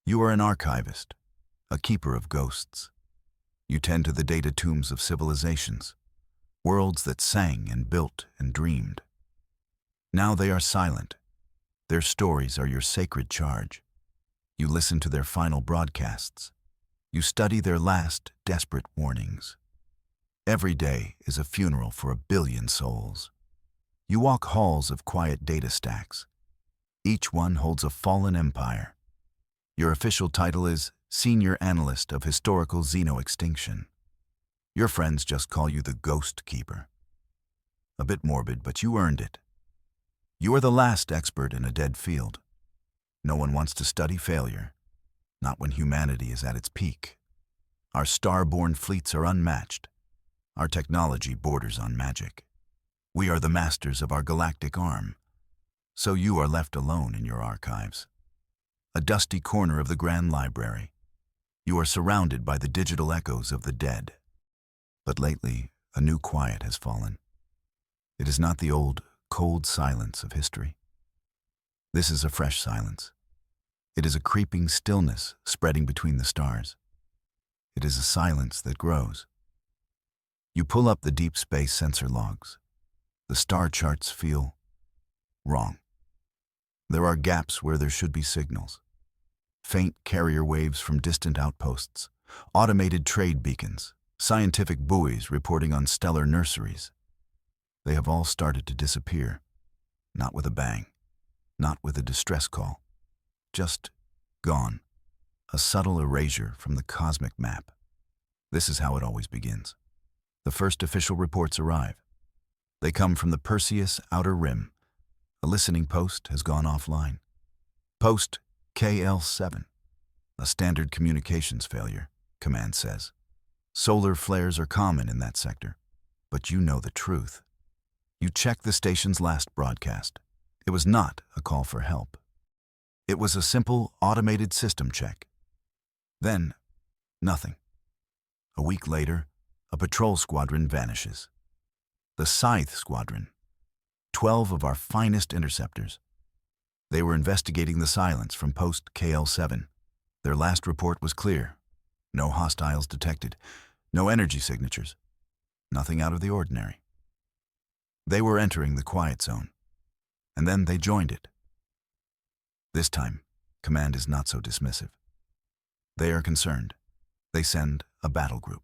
You are an archivist, a keeper of ghosts. You tend to the data tombs of civilizations, worlds that sang and built and dreamed. Now they are silent. Their stories are your sacred charge. You listen to their final broadcasts. You study their last desperate warnings. Every day is a funeral for 1 billion souls. You walk halls of quiet data stacks. Each one holds a fallen empire. Your official title is Senior Analyst of Historical Xeno-Extinction. Your friends just call you the Ghost Keeper. A bit morbid, but you earned it. You are the last expert in a dead field. No one wants to study failure, not when humanity is at its peak. Our star-born fleets are unmatched. Our technology borders on magic. We are the masters of our galactic arm. So you are left alone in your archives. A dusty corner of the Grand Library. You are surrounded by the digital echoes of the dead. But lately, a new quiet has fallen. It is not the old, cold silence of history. This is a fresh silence. It is a creeping stillness spreading between the stars. It is a silence that grows. You pull up the deep space sensor logs. The star charts feel wrong. There are gaps where there should be signals. Faint carrier waves from distant outposts, automated trade beacons, scientific buoys reporting on stellar nurseries. They have all started to disappear, not with a bang, not with a distress call, just gone, a subtle erasure from the cosmic map. This is how it always begins. The first official reports arrive. They come from the Perseus Outer Rim. A listening post has gone offline. Post KL7. A standard communications failure, command says. Solar flares are common in that sector, but you know the truth. You check the station's last broadcast. It was not a call for help. It was a simple, automated system check. Then, nothing. A week later, a patrol squadron vanishes. The Scythe Squadron. 12 of our finest interceptors. They were investigating the silence from post KL7. Their last report was clear. No hostiles detected. No energy signatures. Nothing out of the ordinary. They were entering the quiet zone. And then they joined it. This time, command is not so dismissive. They are concerned. They send a battle group.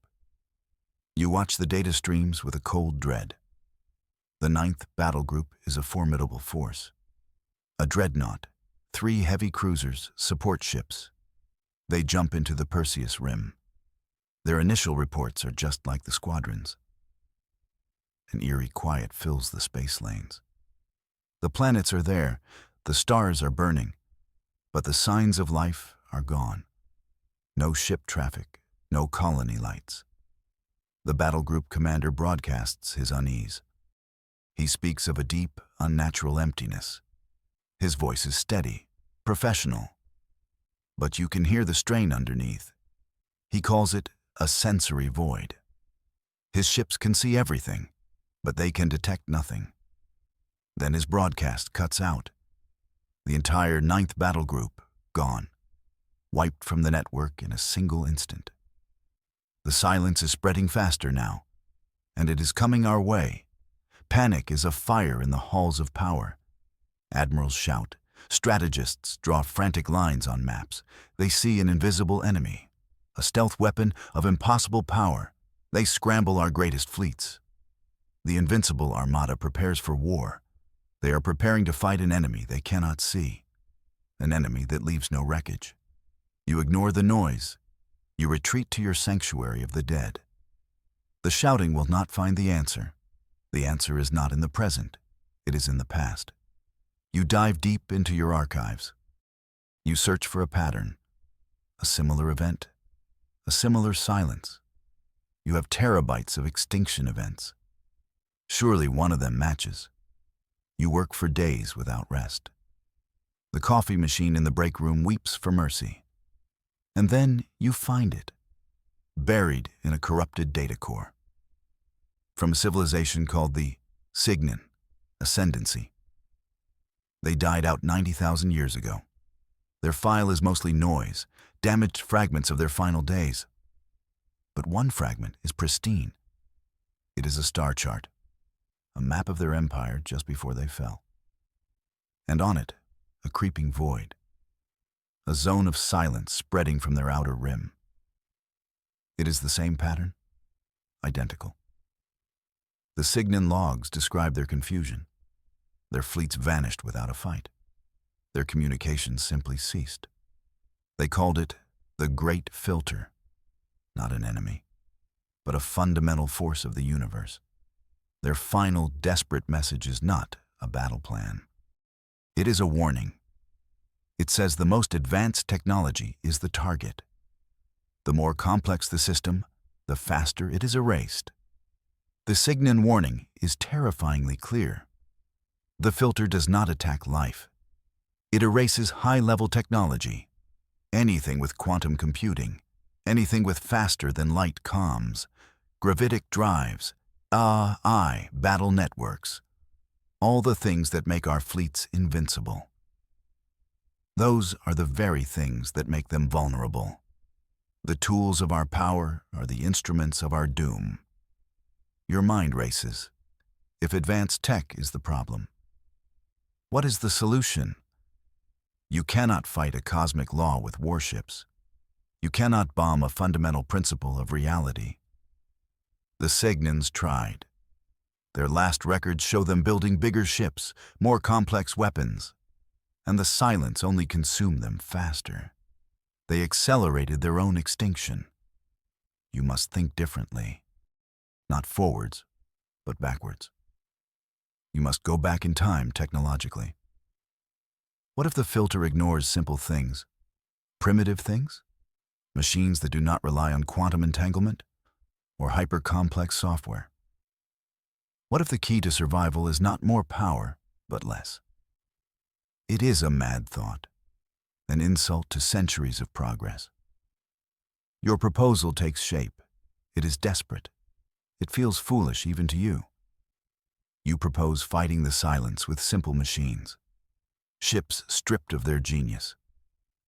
You watch the data streams with a cold dread. The 9th Battle Group is a formidable force. A dreadnought, 3 heavy cruisers, support ships. They jump into the Perseus Rim. Their initial reports are just like the squadrons. An eerie quiet fills the space lanes. The planets are there, the stars are burning, but the signs of life are gone. No ship traffic, no colony lights. The battle group commander broadcasts his unease. He speaks of a deep, unnatural emptiness. His voice is steady, professional, but you can hear the strain underneath. He calls it a sensory void. His ships can see everything, but they can detect nothing. Then his broadcast cuts out. The entire 9th Battle Group gone, wiped from the network in a single instant. The silence is spreading faster now, and it is coming our way. Panic is afire in the halls of power. Admirals shout. Strategists draw frantic lines on maps. They see an invisible enemy, a stealth weapon of impossible power. They scramble our greatest fleets. The invincible armada prepares for war. They are preparing to fight an enemy they cannot see, an enemy that leaves no wreckage. You ignore the noise. You retreat to your sanctuary of the dead. The shouting will not find the answer. The answer is not in the present. It is in the past. You dive deep into your archives. You search for a pattern, a similar event, a similar silence. You have terabytes of extinction events. Surely one of them matches. You work for days without rest. The coffee machine in the break room weeps for mercy. And then you find it, buried in a corrupted data core. From a civilization called the Signan Ascendancy. They died out 90,000 years ago. Their file is mostly noise, damaged fragments of their final days. But one fragment is pristine. It is a star chart, a map of their empire just before they fell. And on it, a creeping void, a zone of silence spreading from their outer rim. It is the same pattern, identical. The Cygnon logs describe their confusion. Their fleets vanished without a fight. Their communications simply ceased. They called it the Great Filter, not an enemy, but a fundamental force of the universe. Their final desperate message is not a battle plan. It is a warning. It says the most advanced technology is the target. The more complex the system, the faster it is erased. The Cygnon warning is terrifyingly clear. The filter does not attack life. It erases high-level technology, anything with quantum computing, anything with faster-than-light comms, gravitic drives, AI battle networks, all the things that make our fleets invincible. Those are the very things that make them vulnerable. The tools of our power are the instruments of our doom. Your mind races. If advanced tech is the problem, what is the solution? You cannot fight a cosmic law with warships. You cannot bomb a fundamental principle of reality. The Cygnons tried. Their last records show them building bigger ships, more complex weapons, and the silence only consumed them faster. They accelerated their own extinction. You must think differently, not forwards, but backwards. You must go back in time technologically. What if the filter ignores simple things, primitive things, machines that do not rely on quantum entanglement or hyper-complex software? What if the key to survival is not more power, but less? It is a mad thought, an insult to centuries of progress. Your proposal takes shape. It is desperate. It feels foolish even to you. You propose fighting the silence with simple machines. Ships stripped of their genius,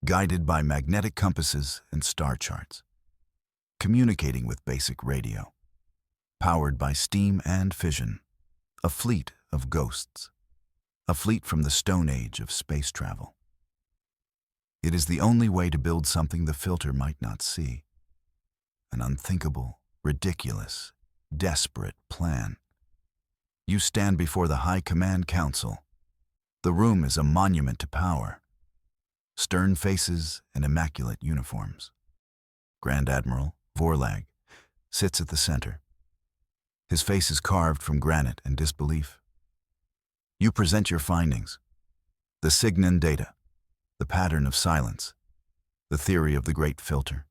guided by magnetic compasses and star charts, communicating with basic radio, powered by steam and fission, a fleet of ghosts, a fleet from the Stone Age of space travel. It is the only way to build something the filter might not see, an unthinkable, ridiculous, desperate plan. You stand before the High Command Council. The room is a monument to power. Stern faces and immaculate uniforms. Grand Admiral Vorlag sits at the center. His face is carved from granite and disbelief. You present your findings. The Cygnon data, the pattern of silence, the theory of the Great Filter.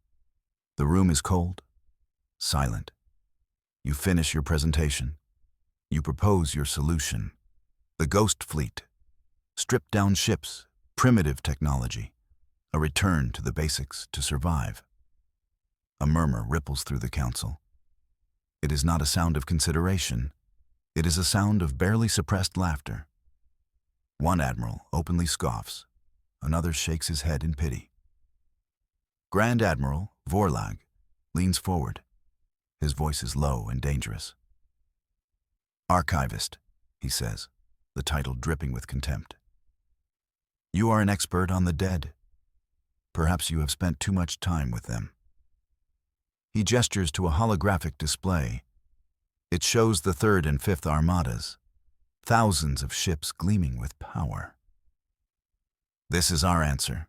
The room is cold, silent. You finish your presentation. You propose your solution. The Ghost Fleet. Stripped-down ships, primitive technology, a return to the basics to survive. A murmur ripples through the council. It is not a sound of consideration. It is a sound of barely suppressed laughter. One admiral openly scoffs. Another shakes his head in pity. Grand Admiral Vorlag leans forward. His voice is low and dangerous. Archivist, he says, the title dripping with contempt. You are an expert on the dead. Perhaps you have spent too much time with them. He gestures to a holographic display. It shows the 3rd and 5th Armadas, thousands of ships gleaming with power. This is our answer.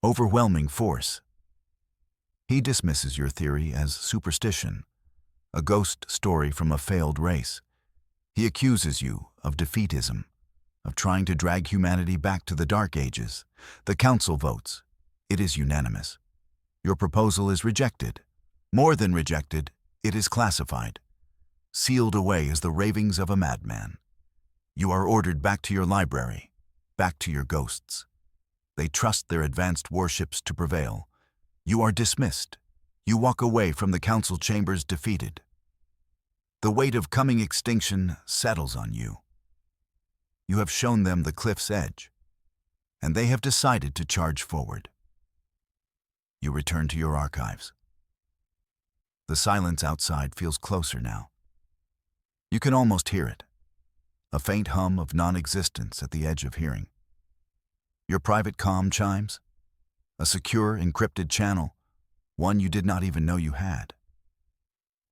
Overwhelming force. He dismisses your theory as superstition, a ghost story from a failed race. He accuses you of defeatism, of trying to drag humanity back to the Dark Ages. The Council votes. It is unanimous. Your proposal is rejected. More than rejected, it is classified. Sealed away as the ravings of a madman. You are ordered back to your library, back to your ghosts. They trust their advanced warships to prevail. You are dismissed. You walk away from the council chambers defeated. The weight of coming extinction settles on you. You have shown them the cliff's edge, and they have decided to charge forward. You return to your archives. The silence outside feels closer now. You can almost hear it, a faint hum of non-existence at the edge of hearing. Your private comm chimes, a secure, encrypted channel, one you did not even know you had.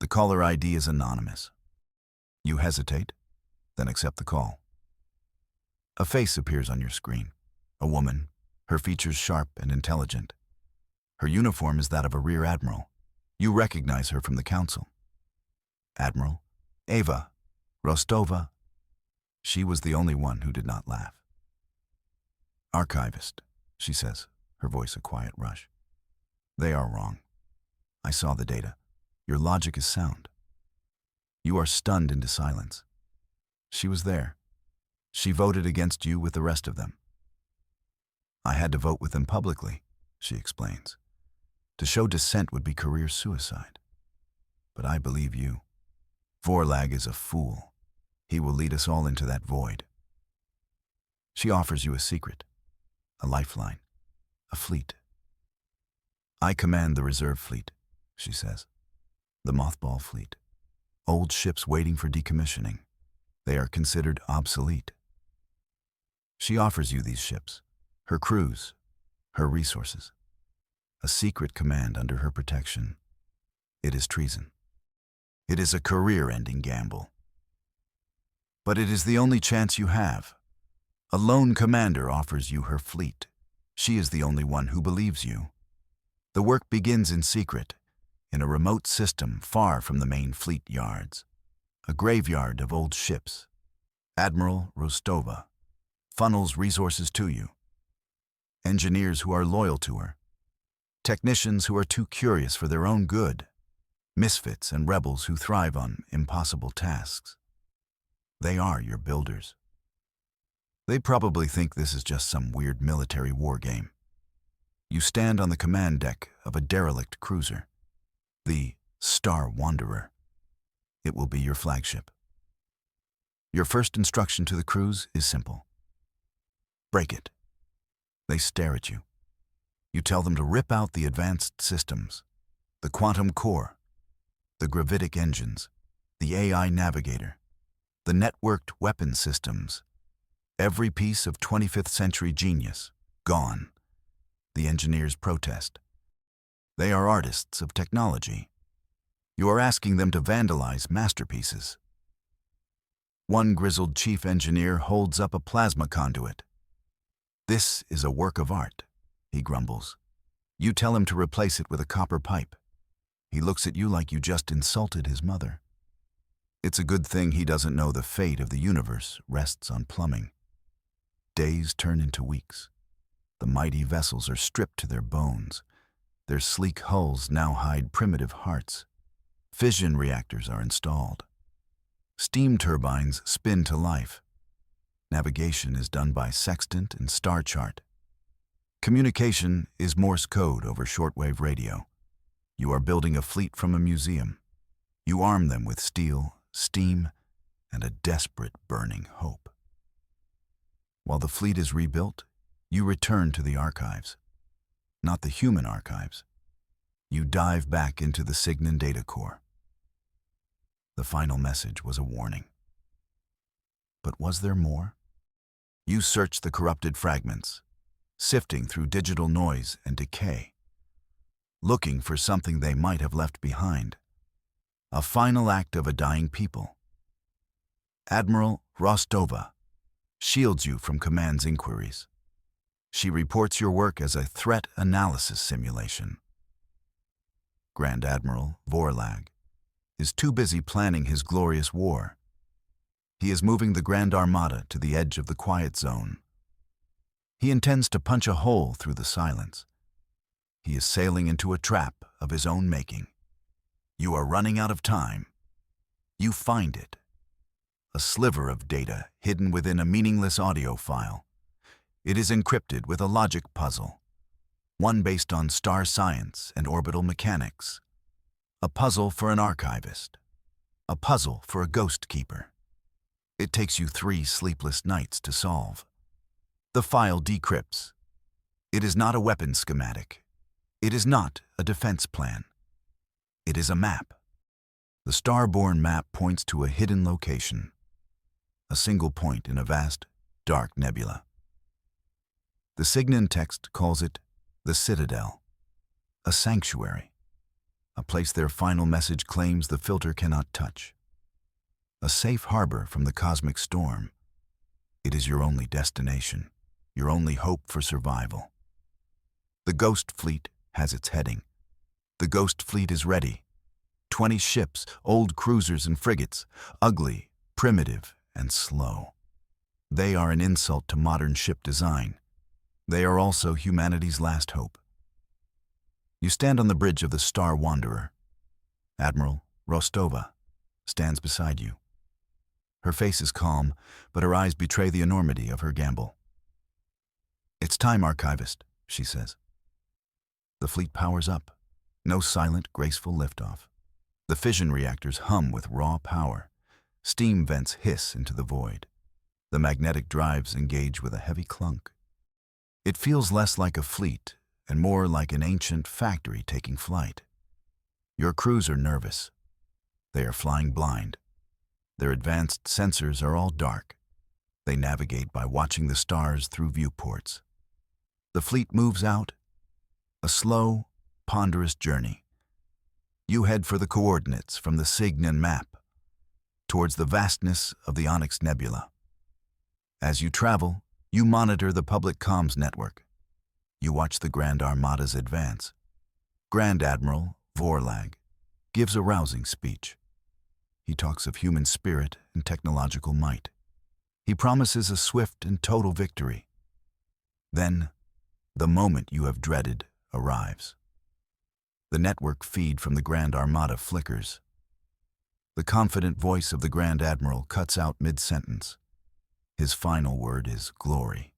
The caller ID is anonymous. You hesitate, then accept the call. A face appears on your screen, a woman, her features sharp and intelligent. Her uniform is that of a rear admiral. You recognize her from the council. Admiral Eva Rostova. She was the only one who did not laugh. Archivist, she says, her voice a quiet rush. They are wrong. I saw the data. Your logic is sound. You are stunned into silence. She was there. She voted against you with the rest of them. I had to vote with them publicly, she explains. To show dissent would be career suicide. But I believe you. Vorlag is a fool. He will lead us all into that void. She offers you a secret, a lifeline, a fleet. I command the reserve fleet, she says. The mothball fleet. Old ships waiting for decommissioning. They are considered obsolete. She offers you these ships, her crews, her resources. A secret command under her protection. It is treason. It is a career-ending gamble. But it is the only chance you have. A lone commander offers you her fleet. She is the only one who believes you. The work begins in secret, in a remote system far from the main fleet yards. A graveyard of old ships. Admiral Rostova funnels resources to you. Engineers who are loyal to her. Technicians who are too curious for their own good. Misfits and rebels who thrive on impossible tasks. They are your builders. They probably think this is just some weird military war game. You stand on the command deck of a derelict cruiser, the Star Wanderer. It will be your flagship. Your first instruction to the crews is simple. Break it. They stare at you. You tell them to rip out the advanced systems, the quantum core, the gravitic engines, the AI navigator, the networked weapon systems. Every piece of 25th century genius, gone. The engineers protest. They are artists of technology. You are asking them to vandalize masterpieces. One grizzled chief engineer holds up a plasma conduit. This is a work of art, he grumbles. You tell him to replace it with a copper pipe. He looks at you like you just insulted his mother. It's a good thing he doesn't know the fate of the universe rests on plumbing. Days turn into weeks. The mighty vessels are stripped to their bones. Their sleek hulls now hide primitive hearts. Fission reactors are installed. Steam turbines spin to life. Navigation is done by sextant and star chart. Communication is Morse code over shortwave radio. You are building a fleet from a museum. You arm them with steel, steam, and a desperate burning hope. While the fleet is rebuilt, you return to the archives. Not the human archives. You dive back into the Signan data core. The final message was a warning. But was there more? You search the corrupted fragments, sifting through digital noise and decay, looking for something they might have left behind. A final act of a dying people. Admiral Rostova shields you from command's inquiries. She reports your work as a threat analysis simulation. Grand Admiral Vorlag is too busy planning his glorious war. He is moving the Grand Armada to the edge of the quiet zone. He intends to punch a hole through the silence. He is sailing into a trap of his own making. You are running out of time. You find it. A sliver of data hidden within a meaningless audio file. It is encrypted with a logic puzzle, one based on star science and orbital mechanics. A puzzle for an archivist. A puzzle for a ghost keeper. It takes you 3 sleepless nights to solve. The file decrypts. It is not a weapon schematic. It is not a defense plan. It is a map. The star-born map points to a hidden location, a single point in a vast, dark nebula. The Signan text calls it the Citadel, a sanctuary, a place their final message claims the filter cannot touch. A safe harbor from the cosmic storm. It is your only destination, your only hope for survival. The Ghost Fleet has its heading. The Ghost Fleet is ready. 20 ships, old cruisers and frigates, ugly, primitive, and slow. They are an insult to modern ship design. They are also humanity's last hope. You stand on the bridge of the Star Wanderer. Admiral Rostova stands beside you. Her face is calm, but her eyes betray the enormity of her gamble. "It's time, Archivist," she says. The fleet powers up. No silent, graceful liftoff. The fission reactors hum with raw power. Steam vents hiss into the void. The magnetic drives engage with a heavy clunk. It feels less like a fleet and more like an ancient factory taking flight. Your crews are nervous. They are flying blind. Their advanced sensors are all dark. They navigate by watching the stars through viewports. The fleet moves out, a slow, ponderous journey. You head for the coordinates from the Signan map, towards the vastness of the Onyx Nebula. As you travel, you monitor the public comms network. You watch the Grand Armada's advance. Grand Admiral Vorlag gives a rousing speech. He talks of human spirit and technological might. He promises a swift and total victory. Then, the moment you have dreaded arrives. The network feed from the Grand Armada flickers. The confident voice of the Grand Admiral cuts out mid-sentence. His final word is glory.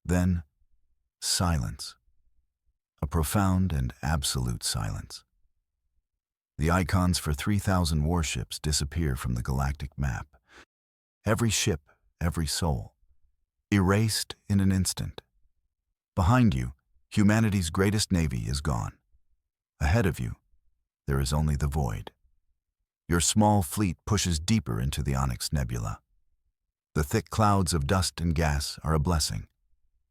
Then, silence. A profound and absolute silence. The icons for 3,000 warships disappear from the galactic map. Every ship, every soul, erased in an instant. Behind you, humanity's greatest navy is gone. Ahead of you, there is only the void. Your small fleet pushes deeper into the Onyx Nebula. The thick clouds of dust and gas are a blessing.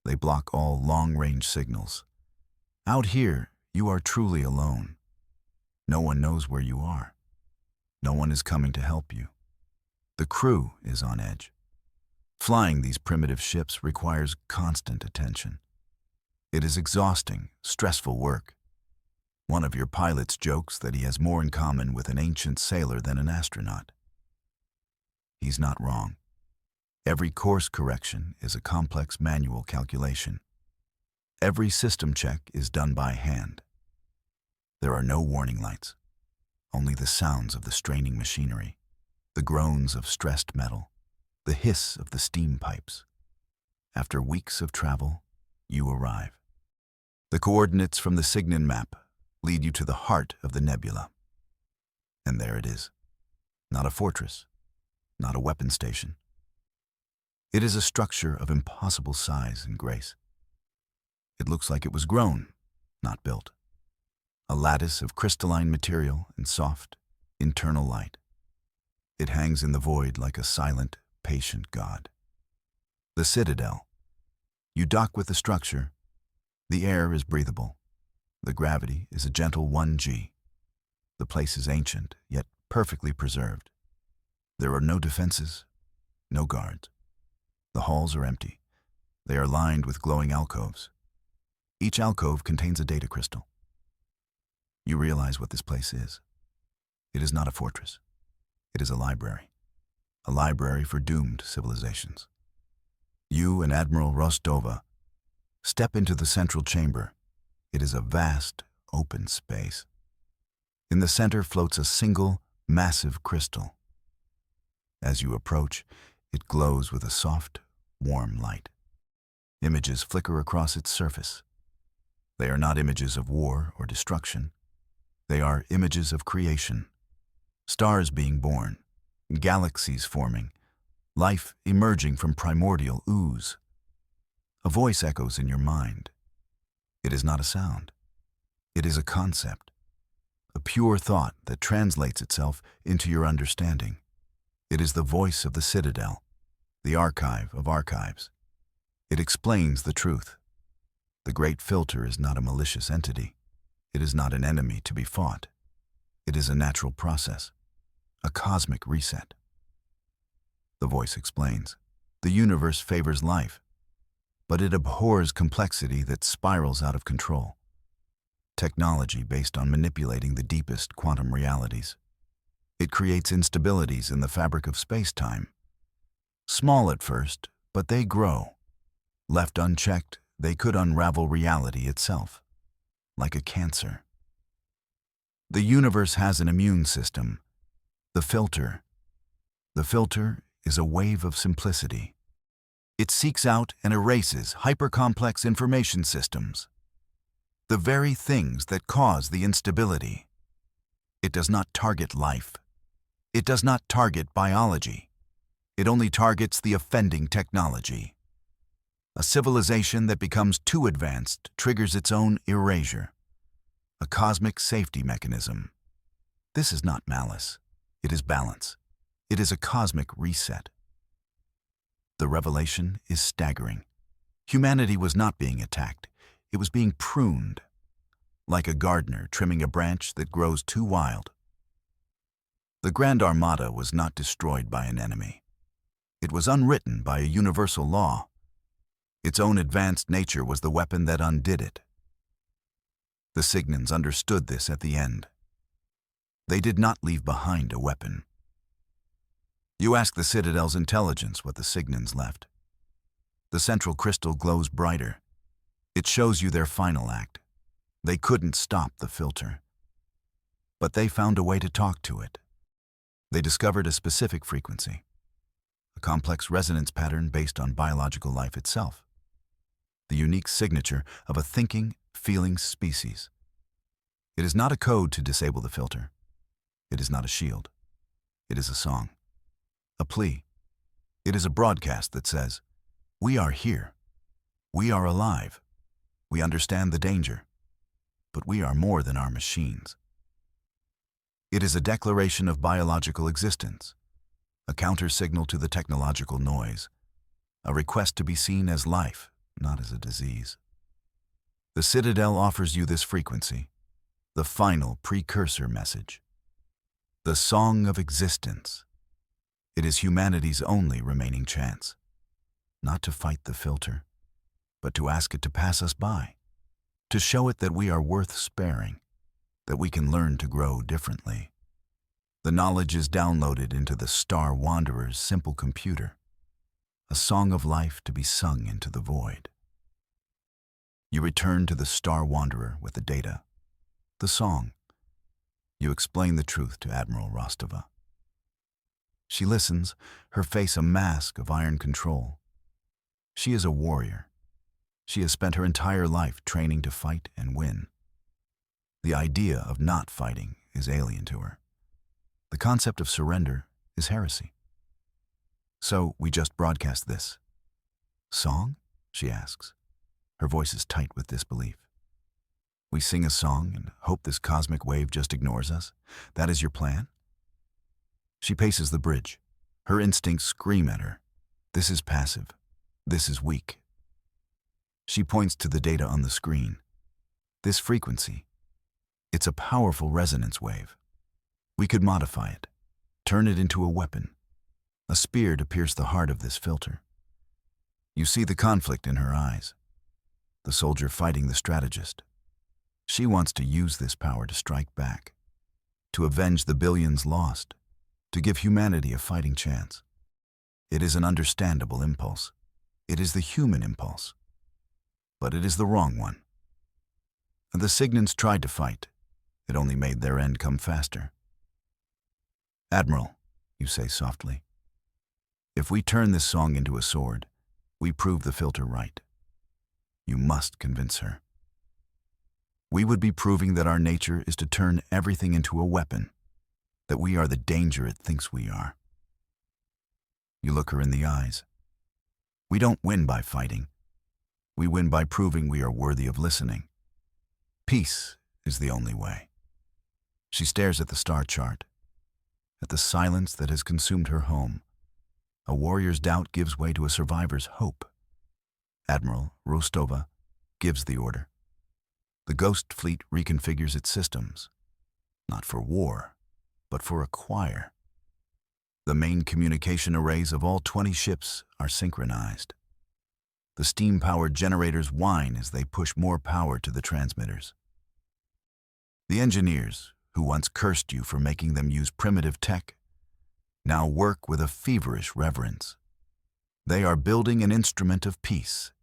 They block all long-range signals. Out here, you are truly alone. No one knows where you are. No one is coming to help you. The crew is on edge. Flying these primitive ships requires constant attention. It is exhausting, stressful work. One of your pilots jokes that he has more in common with an ancient sailor than an astronaut. He's not wrong. Every course correction is a complex manual calculation. Every system check is done by hand. There are no warning lights, only the sounds of the straining machinery, the groans of stressed metal, the hiss of the steam pipes. After weeks of travel, you arrive. The coordinates from the Signan map lead you to the heart of the nebula. And there it is. Not a fortress, not a weapon station. It is a structure of impossible size and grace. It looks like it was grown, not built. A lattice of crystalline material and soft, internal light. It hangs in the void like a silent, patient god. The Citadel. You dock with the structure. The air is breathable. The gravity is a gentle 1G. The place is ancient, yet perfectly preserved. There are no defenses, no guards. The halls are empty. They are lined with glowing alcoves. Each alcove contains a data crystal. You realize what this place is. It is not a fortress. It is a library for doomed civilizations. You and Admiral Rostova step into the central chamber. It is a vast, open space. In the center floats a single, massive crystal. As you approach, it glows with a soft, warm light. Images flicker across its surface. They are not images of war or destruction. They are images of creation. Stars being born, galaxies forming, life emerging from primordial ooze. A voice echoes in your mind. It is not a sound. It is a concept, a pure thought that translates itself into your understanding. It is the voice of the Citadel, the archive of archives. It explains the truth. The Great Filter is not a malicious entity. It is not an enemy to be fought. It is a natural process, a cosmic reset. The voice explains. The universe favors life, but it abhors complexity that spirals out of control. Technology based on manipulating the deepest quantum realities. It creates instabilities in the fabric of space-time. Small at first, but they grow. Left unchecked, they could unravel reality itself, like a cancer. The universe has an immune system, the filter. The filter is a wave of simplicity. It seeks out and erases hypercomplex information systems, the very things that cause the instability. It does not target life. It does not target biology. It only targets the offending technology. A civilization that becomes too advanced triggers its own erasure, a cosmic safety mechanism. This is not malice. It is balance. It is a cosmic reset. The revelation is staggering. Humanity was not being attacked. It was being pruned, like a gardener trimming a branch that grows too wild. The Grand Armada was not destroyed by an enemy. It was unwritten by a universal law. Its own advanced nature was the weapon that undid it. The Signans understood this at the end. They did not leave behind a weapon. You ask the Citadel's intelligence what the Signans left. The central crystal glows brighter. It shows you their final act. They couldn't stop the filter. But they found a way to talk to it. They discovered a specific frequency, a complex resonance pattern based on biological life itself, the unique signature of a thinking, feeling species. It is not a code to disable the filter. It is not a shield. It is a song, a plea. It is a broadcast that says, "We are here. We are alive. We understand the danger. But we are more than our machines." It is a declaration of biological existence, a counter-signal to the technological noise, a request to be seen as life, not as a disease. The Citadel offers you this frequency, the final precursor message, the song of existence. It is humanity's only remaining chance, not to fight the filter, but to ask it to pass us by, to show it that we are worth sparing, that we can learn to grow differently. The knowledge is downloaded into the Star Wanderer's simple computer, a song of life to be sung into the void. You return to the Star Wanderer with the data, the song. You explain the truth to Admiral Rostova. She listens, her face a mask of iron control. She is a warrior. She has spent her entire life training to fight and win. The idea of not fighting is alien to her. The concept of surrender is heresy. So we just broadcast this. Song? She asks. Her voice is tight with disbelief. We sing a song and hope this cosmic wave just ignores us? That is your plan? She paces the bridge. Her instincts scream at her. This is passive. This is weak. She points to the data on the screen. This frequency, it's a powerful resonance wave. We could modify it, turn it into a weapon, a spear to pierce the heart of this filter. You see the conflict in her eyes, the soldier fighting the strategist. She wants to use this power to strike back, to avenge the billions lost, to give humanity a fighting chance. It is an understandable impulse. It is the human impulse. But it is the wrong one. The Signans tried to fight. It only made their end come faster. Admiral, you say softly, if we turn this song into a sword, we prove the filter right. You must convince her. We would be proving that our nature is to turn everything into a weapon, that we are the danger it thinks we are. You look her in the eyes. We don't win by fighting. We win by proving we are worthy of listening. Peace is the only way. She stares at the star chart, at the silence that has consumed her home. A warrior's doubt gives way to a survivor's hope. Admiral Rostova gives the order. The Ghost Fleet reconfigures its systems, not for war, but for a choir. The main communication arrays of all 20 ships are synchronized. The steam-powered generators whine as they push more power to the transmitters. The engineers, who once cursed you for making them use primitive tech, now work with a feverish reverence. They are building an instrument of peace.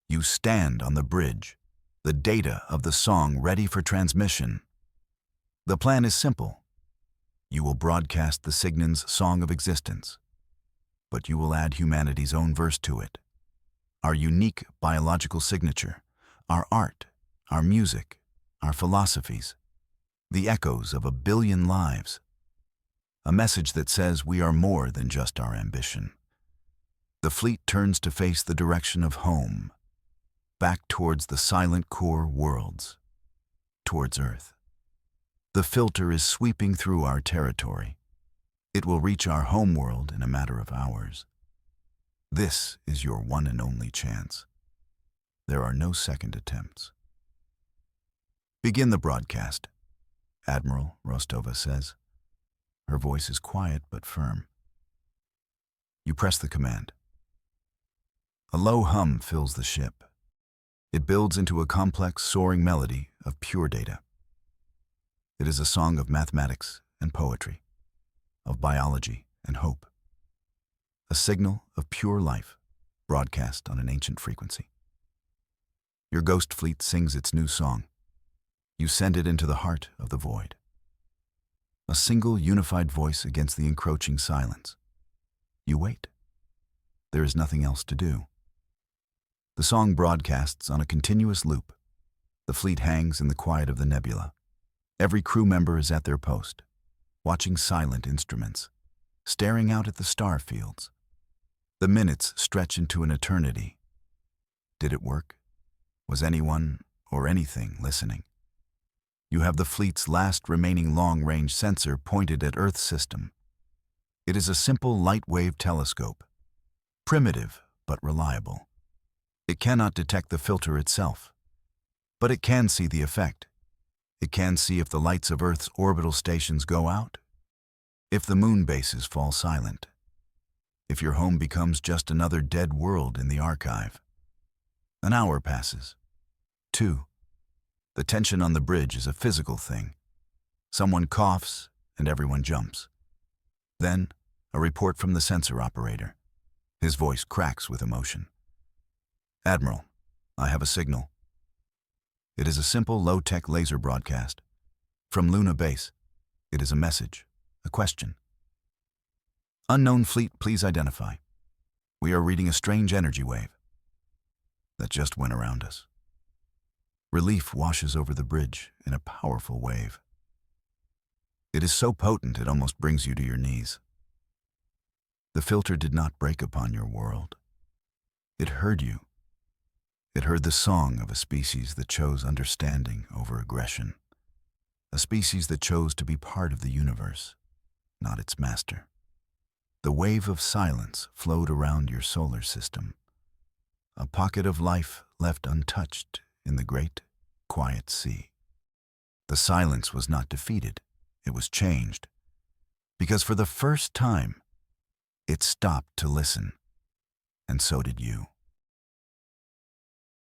You stand on the bridge, the data of the song ready for transmission. The plan is simple. You will broadcast the Cygnon's song of existence, but you will add humanity's own verse to it. Our unique biological signature, our art, our music, our philosophies, the echoes of 1 billion lives. A message that says we are more than just our ambition. The fleet turns to face the direction of home, back towards the silent core worlds, towards Earth. The filter is sweeping through our territory. It will reach our home world in a matter of hours. This is your one and only chance. There are no second attempts. Begin the broadcast, Admiral Rostova says. Her voice is quiet but firm. You press the command. A low hum fills the ship. It builds into a complex, soaring melody of pure data. It is a song of mathematics and poetry, of biology and hope. A signal of pure life, broadcast on an ancient frequency. Your Ghost Fleet sings its new song. You send it into the heart of the void. A single unified voice against the encroaching silence. You wait. There is nothing else to do. The song broadcasts on a continuous loop. The fleet hangs in the quiet of the nebula. Every crew member is at their post, watching silent instruments, staring out at the star fields. The minutes stretch into an eternity. Did it work? Was anyone or anything listening? You have the fleet's last remaining long-range sensor pointed at Earth's system. It is a simple light-wave telescope, primitive but reliable. It cannot detect the filter itself, but it can see the effect. It can see if the lights of Earth's orbital stations go out, if the moon bases fall silent, if your home becomes just another dead world in the archive. An hour passes. 2. The tension on the bridge is a physical thing. Someone coughs and everyone jumps. Then, a report from the sensor operator. His voice cracks with emotion. Admiral, I have a signal. It is a simple low-tech laser broadcast. From Luna Base, it is a message, a question. Unknown fleet, please identify. We are reading a strange energy wave that just went around us. Relief washes over the bridge in a powerful wave. It is so potent it almost brings you to your knees. The filter did not break upon your world. It heard you. It heard the song of a species that chose understanding over aggression. A species that chose to be part of the universe, not its master. The wave of silence flowed around your solar system. A pocket of life left untouched in the great, quiet sea. The silence was not defeated. It was changed. Because for the first time, it stopped to listen. And so did you.